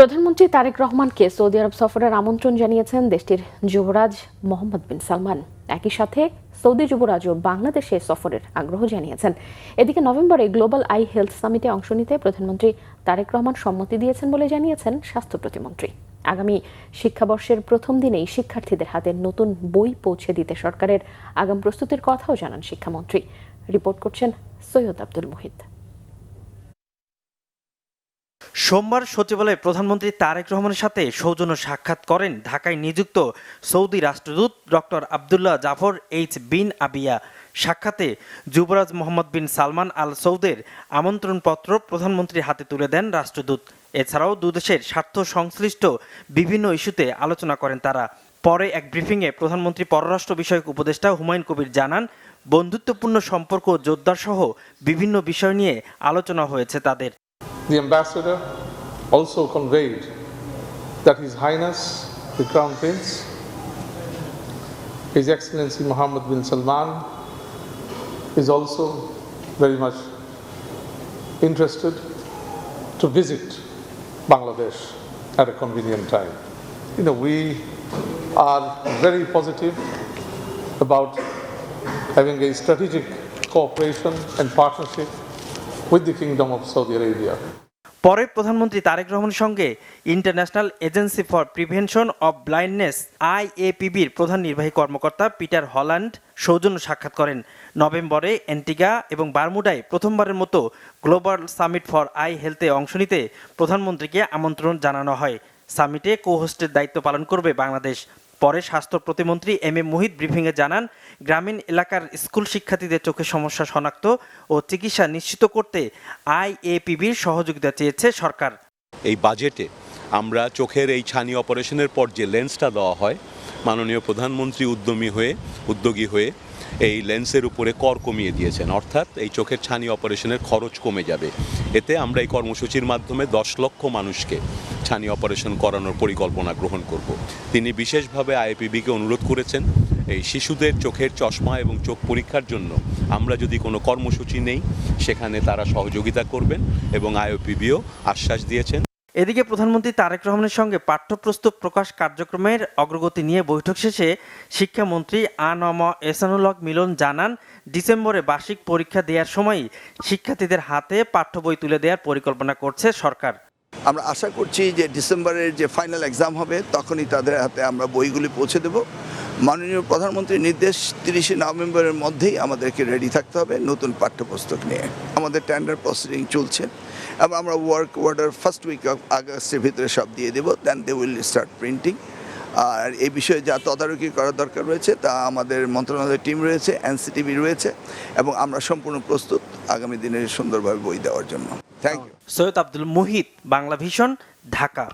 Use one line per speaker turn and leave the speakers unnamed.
প্রধানমন্ত্রী তারেক রহমানকে সৌদি আরব সফরের আমন্ত্রণ জানিয়েছেন দেশটির যুবরাজ মোহাম্মদ বিন সালমান। একই সাথে সৌদি যুবরাজও বাংলাদেশে সফরের আগ্রহ জানিয়েছেন। এদিকে নভেম্বরে গ্লোবাল আই হেলথ সামিটে অংশ নিতে প্রধানমন্ত্রী তারেক রহমান সম্মতি দিয়েছেন বলে জানিয়েছেন স্বাস্থ্য প্রতিমন্ত্রী। আগামী শিক্ষাবর্ষের প্রথম দিনেই শিক্ষার্থীদের হাতে নতুন বই পৌঁছে দিতে সরকারের আগাম প্রস্তুতির কথাও জানান শিক্ষামন্ত্রী। রিপোর্ট করছেন সৈয়দ আব্দুল মুহিত।
সোমবার সচিবালয়ে প্রধানমন্ত্রী তারেক রহমানের সাথে সৌজন্য সাক্ষাৎ করেন ঢাকায় নিযুক্ত সৌদি রাষ্ট্রদূত ডক্টর আবদুল্লাহ জাফর এইচ বিন আবিয়া। সাক্ষাতে যুবরাজ মোহাম্মদ বিন সালমান আল সৌদের আমন্ত্রণপত্র প্রধানমন্ত্রীর হাতে তুলে দেন রাষ্ট্রদূত। এছাড়াও দুদেশের স্বার্থ সংশ্লিষ্ট বিভিন্ন ইস্যুতে আলোচনা করেন তারা। পরে এক ব্রিফিংয়ে প্রধানমন্ত্রী পররাষ্ট্র বিষয়ক উপদেষ্টা হুমায়ুন কবির জানান, বন্ধুত্বপূর্ণ সম্পর্ক জোরদার সহ বিভিন্ন বিষয় নিয়ে আলোচনা হয়েছে তাদের।
The ambassador also conveyed that His Highness the Crown Prince, His Excellency Mohammed bin Salman, is also very much interested to visit Bangladesh at a convenient time. We are very positive about having a strategic cooperation and partnership with the Kingdom of Saudi Arabia.
পরে প্রধানমন্ত্রী তারেক রহমানের সঙ্গে international agency for prevention of blindness IAPBর প্রধান নির্বাহী কর্মকর্তা Peter Holland সৌজন্য সাক্ষাৎ করেন। নভেম্বরে অ্যান্টিগা এবং বারমুডায় প্রথমবারের মতো গ্লোবাল সামিট ফর আই হেলথে অংশ নিতে প্রধানমন্ত্রীকে আমন্ত্রণ জানানো হয়। সামিটে কো-হোস্টের দায়িত্ব পালন করবে বাংলাদেশ। পরে স্বাস্থ্য প্রতিমন্ত্রী এম এ মুহিত ব্রিফিংয়ে জানান, গ্রামীণ এলাকার স্কুল শিক্ষার্থীদের চোখের সমস্যা শনাক্ত ও চিকিৎসা নিশ্চিত করতে IAPBর সহযোগিতা চেয়েছে সরকার।
এই বাজেটে আমরা চোখের এই ছানি অপারেশনের পর যে লেন্সটা দেওয়া হয়, মাননীয় প্রধানমন্ত্রী উদ্যোগী হয়ে এই লেন্সের উপরে কর কমিয়ে দিয়েছেন, অর্থাৎ এই চোখের ছানি অপারেশনের খরচ কমে যাবে। এতে আমরা এই কর্মসূচির মাধ্যমে 10 লক্ষ মানুষকে ছানি অপারেশন করানোর পরিকল্পনা গ্রহণ করব। তিনি বিশেষভাবে IAPBকে অনুরোধ করেছেন এই শিশুদের চোখের চশমা এবং চোখ পরীক্ষার জন্য আমরা যদি কোনো কর্মসূচি নেই সেখানে তারা সহযোগিতা করবেন এবং IAPBও আশ্বাস দিয়েছেন।
এদিকে প্রধানমন্ত্রী তারেক রহমানের সঙ্গে পাঠ্যপুস্তক প্রকাশ কার্যক্রমের অগ্রগতি নিয়ে বৈঠক শেষে শিক্ষামন্ত্রী আ.ন.ম এহসানুল হক মিলন জানান, ডিসেম্বরে বার্ষিক পরীক্ষা দেওয়ার সময় শিক্ষার্থীদের হাতে পাঠ্য বই তুলে দেওয়ার পরিকল্পনা করছে সরকার।
আমরা আশা করছি যে ডিসেম্বরের যে ফাইনাল এক্সাম হবে তখনই তাদের হাতে আমরা বইগুলি পৌঁছে দেব। মাননীয় প্রধানমন্ত্রীর নির্দেশ 30শে নভেম্বরের মধ্যেই আমাদেরকে রেডি থাকতে হবে নতুন পাঠ্যপুস্তক নিয়ে। আমাদের টেন্ডার প্রসিডিং চলছে এবং আমরা work order first week of আগস্টের ভিতরে সব দিয়ে দেবো। Then they will start printing. আর এই বিষয়ে যা তদারকি করার দরকার রয়েছে তা আমাদের মন্ত্রণালয়ের টিম রয়েছে, NCTB রয়েছে এবং আমরা সম্পূর্ণ প্রস্তুত আগামী দিনে সুন্দরভাবে বই দেওয়ার জন্য। Thank you.
Syed Abdul Muhit, Bangla vision, Dhaka.